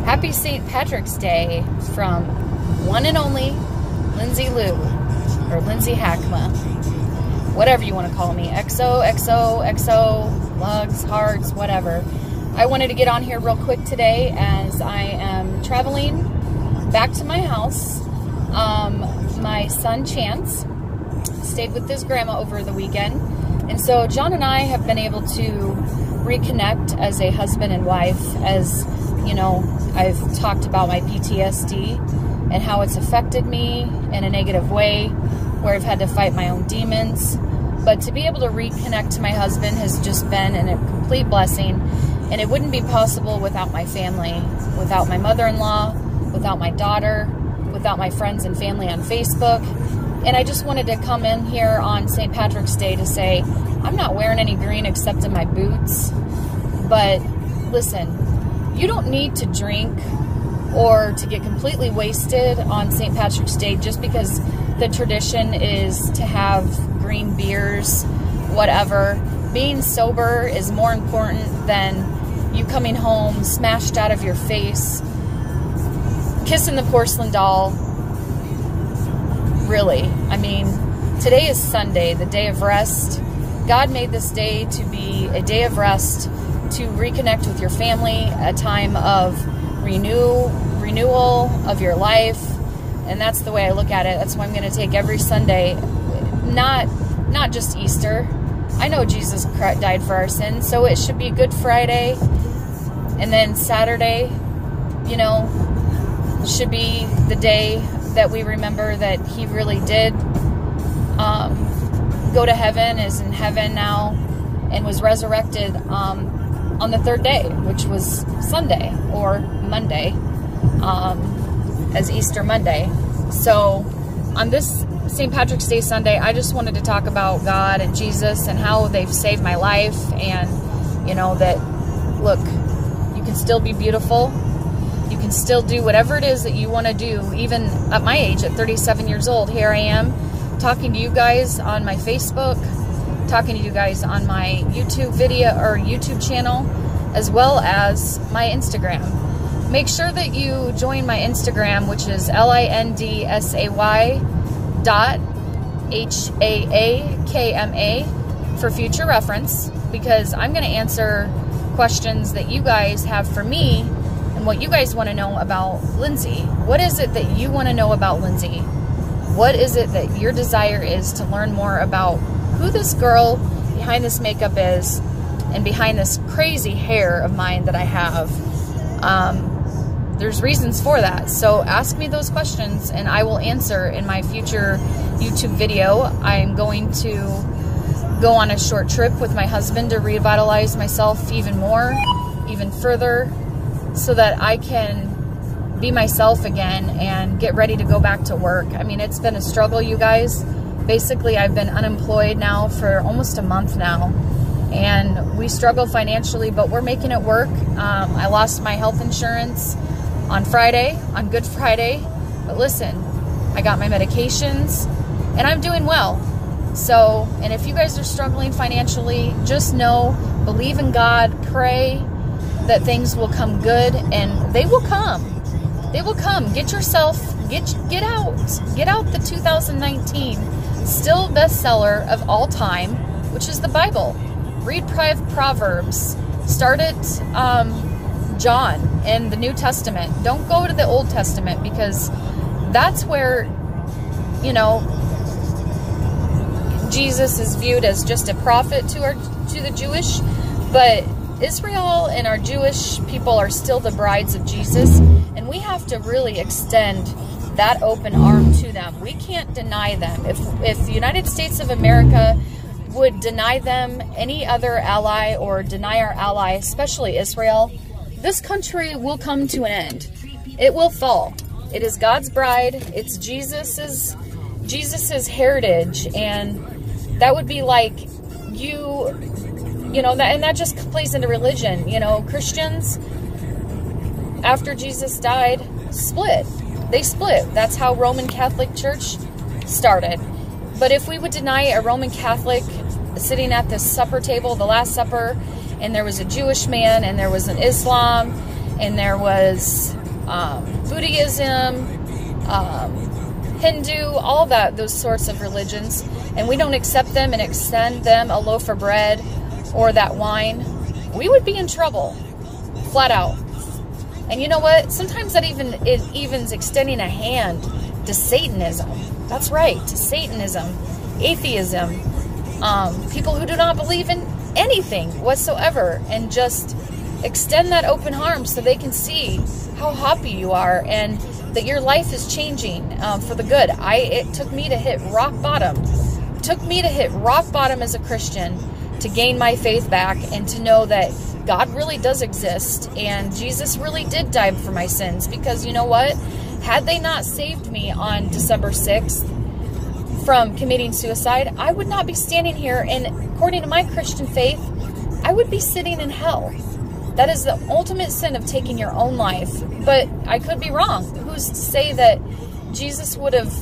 Happy St. Patrick's Day from one and only Lindsay Lou, or Lindsay Hackma, whatever you want to call me, XO, lugs, hearts, whatever. I wanted to get on here real quick today as I am traveling back to my house. My son Chance stayed with his grandma over the weekend, and so John and I have been able to reconnect as a husband and wife. As you know, I've talked about my PTSD and how it's affected me in a negative way, where I've had to fight my own demons. But to be able to reconnect to my husband has just been a complete blessing, and it wouldn't be possible without my family, without my mother-in-law, without my daughter, without my friends and family on Facebook. And I just wanted to come in here on St. Patrick's Day to say, I'm not wearing any green except in my boots. But listen, you don't need to drink or to get completely wasted on St. Patrick's Day just because the tradition is to have green beers, whatever. Being sober is more important than you coming home smashed out of your face, kissing the porcelain doll. Really, I mean, today is Sunday, the day of rest. God made this day to be a day of rest, to reconnect with your family, a time of renewal of your life. And that's the way I look at it. That's why I'm going to take every Sunday, not just Easter. I know Jesus died for our sins, so it should be Good Friday, and then Saturday, you know, should be the day that we remember that he really did go to heaven, is in heaven now, and was resurrected on the third day, which was Sunday or Monday, as Easter Monday. So on this St. Patrick's Day Sunday, I just wanted to talk about God and Jesus and how they've saved my life, and you know that, look, you can still be beautiful. You can still do whatever it is that you want to do. Even at my age, at 37 years old, here I am talking to you guys on my Facebook, talking to you guys on my YouTube video or YouTube channel, as well as my Instagram. Make sure that you join my Instagram, which is lindsay.haakma for future reference, because I'm going to answer questions that you guys have for me and what you guys want to know about Lindsay. What is it that you want to know about Lindsay? What is it that your desire is to learn more about who this girl behind this makeup is and behind this crazy hair of mine that I have? There's reasons for that. So ask me those questions and I will answer in my future YouTube video. I'm going to go on a short trip with my husband to revitalize myself even more, even further, so that I can be myself again and get ready to go back to work. I mean, it's been a struggle, you guys. Basically, I've been unemployed now for almost a month now, and we struggle financially, but we're making it work. I lost my health insurance on Friday, on Good Friday, but listen, I got my medications and I'm doing well. So, and if you guys are struggling financially, just know, believe in God, pray that things will come good, and they will come. They will come. Get yourself, get out the 2019 still bestseller of all time, which is the Bible. Read Proverbs. Start at John in the New Testament. Don't go to the Old Testament, because that's where, you know, Jesus is viewed as just a prophet to the Jewish, but Israel and our Jewish people are still the brides of Jesus, and we have to really extend that open arm to them. We can't deny them. If the United States of America would deny them any other ally, or deny our ally, especially Israel, this country will come to an end. It will fall. It is God's bride. It's Jesus's heritage, and that would be like you know, and that just plays into religion. You know, Christians, after Jesus died, split. They split. That's how Roman Catholic Church started. But if we would deny a Roman Catholic sitting at the supper table, the Last Supper, and there was a Jewish man, and there was an Islam, and there was Buddhism, Hindu, all those sorts of religions, and we don't accept them and extend them a loaf of bread or that wine, we would be in trouble, flat out. And you know what? Sometimes that even's extending a hand to Satanism. That's right, to Satanism, atheism, people who do not believe in anything whatsoever, and just extend that open arm so they can see how happy you are and that your life is changing for the good. It took me to hit rock bottom. It took me to hit rock bottom as a Christian to gain my faith back and to know that God really does exist and Jesus really did die for my sins. Because you know what? Had they not saved me on December 6th from committing suicide, I would not be standing here, and according to my Christian faith, I would be sitting in hell. That is the ultimate sin of taking your own life. But I could be wrong. Who's to say that Jesus would have,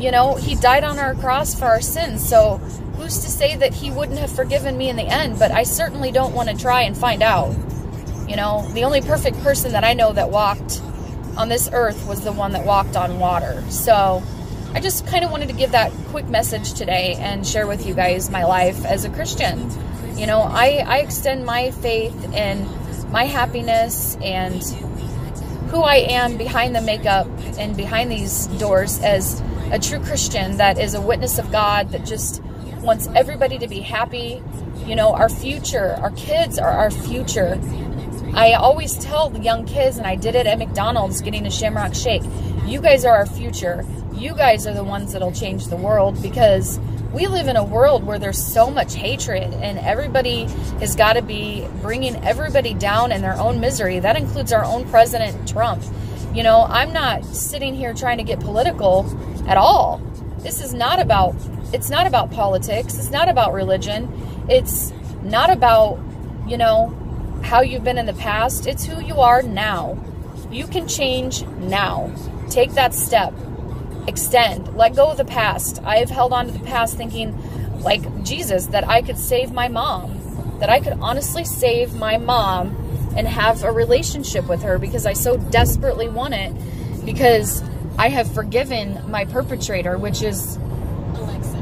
you know, he died on our cross for our sins. So who's to say that he wouldn't have forgiven me in the end? But I certainly don't want to try and find out. You know, the only perfect person that I know that walked on this earth was the one that walked on water. So I just kind of wanted to give that quick message today and share with you guys my life as a Christian. You know, I extend my faith and my happiness and who I am behind the makeup and behind these doors as a true Christian that is a witness of God, that just wants everybody to be happy. You know, our future, our kids are our future. I always tell the young kids, and I did it at McDonald's getting a Shamrock Shake, you guys are our future. You guys are the ones that'll change the world, because we live in a world where there's so much hatred and everybody has got to be bringing everybody down in their own misery. That includes our own President Trump. You know, I'm not sitting here trying to get political at all. This is not about, it's not about politics. It's not about religion. It's not about, you know, how you've been in the past. It's who you are now. You can change now. Take that step. Extend. Let go of the past. I have held on to the past thinking, like Jesus, that I could save my mom. That I could honestly save my mom and have a relationship with her, because I so desperately want it, because I have forgiven my perpetrator, which is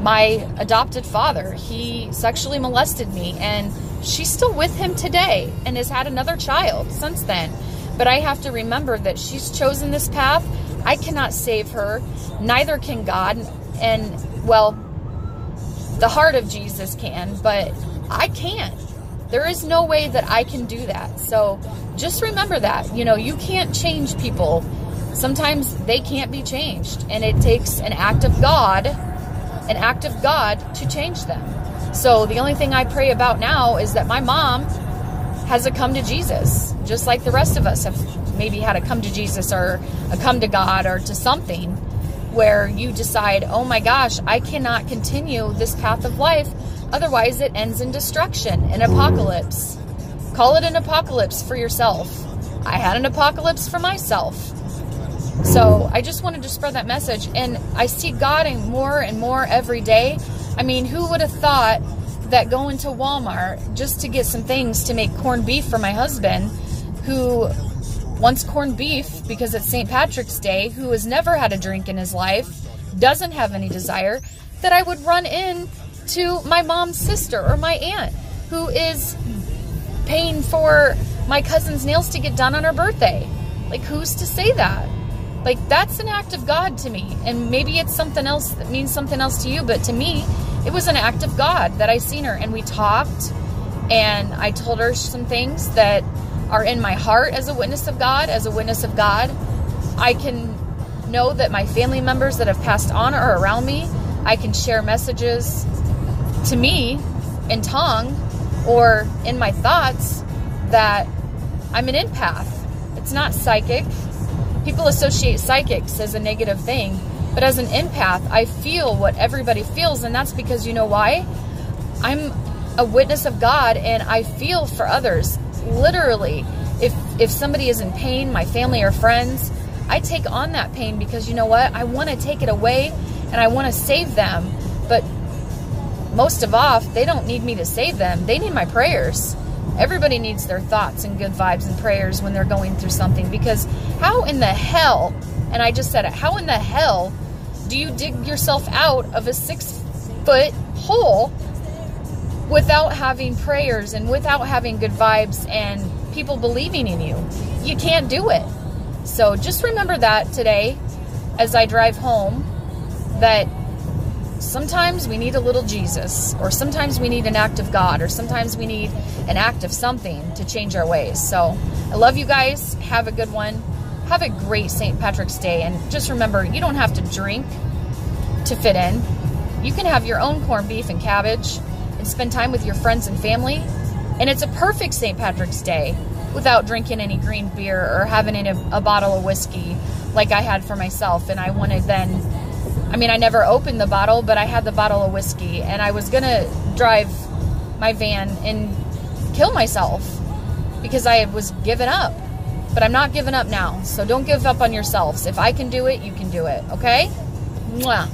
my adopted father. He sexually molested me, and she's still with him today and has had another child since then. But I have to remember that she's chosen this path. I cannot save her. Neither can God. And, well, the heart of Jesus can, but I can't. There is no way that I can do that. So just remember that. You know, you can't change people. Sometimes they can't be changed. And it takes an act of God to change them. So the only thing I pray about now is that my mom has a come to Jesus, just like the rest of us have maybe had a come to Jesus or a come to God or to something, where you decide, oh my gosh, I cannot continue this path of life. Otherwise it ends in destruction, an apocalypse. Call it an apocalypse for yourself. I had an apocalypse for myself. So I just wanted to spread that message. And I see God in more and more every day. I mean, who would have thought that going to Walmart just to get some things to make corned beef for my husband, who wants corned beef because it's St. Patrick's Day, who has never had a drink in his life, doesn't have any desire, that I would run in to my mom's sister or my aunt who is paying for my cousin's nails to get done on her birthday. Like, who's to say that? Like, that's an act of God to me. And maybe it's something else that means something else to you, but to me, it was an act of God that I seen her, and we talked, and I told her some things that are in my heart as a witness of God. As a witness of God, I can know that my family members that have passed on are around me. I can share messages to me in tongue or in my thoughts that I'm an empath. It's not psychic. People associate psychics as a negative thing, but as an empath, I feel what everybody feels, and that's because, you know why? I'm a witness of God, and I feel for others. Literally, if somebody is in pain, my family or friends, I take on that pain because, you know what? I want to take it away, and I want to save them. But most of all, they don't need me to save them. They need my prayers. Everybody needs their thoughts and good vibes and prayers when they're going through something, because how in the hell, and I just said it, how in the hell do you dig yourself out of a 6-foot hole without having prayers and without having good vibes and people believing in you? You can't do it. So just remember that today as I drive home, that sometimes we need a little Jesus, or sometimes we need an act of God, or sometimes we need an act of something to change our ways. So I love you guys. Have a good one. Have a great St. Patrick's Day. And just remember, you don't have to drink to fit in. You can have your own corned beef and cabbage and spend time with your friends and family. And it's a perfect St. Patrick's Day without drinking any green beer or having a bottle of whiskey like I had for myself. And I wanted then, I mean, I never opened the bottle, but I had the bottle of whiskey, and I was going to drive my van and kill myself because I was giving up. But I'm not giving up now. So don't give up on yourselves. If I can do it, you can do it. Okay? Mwah.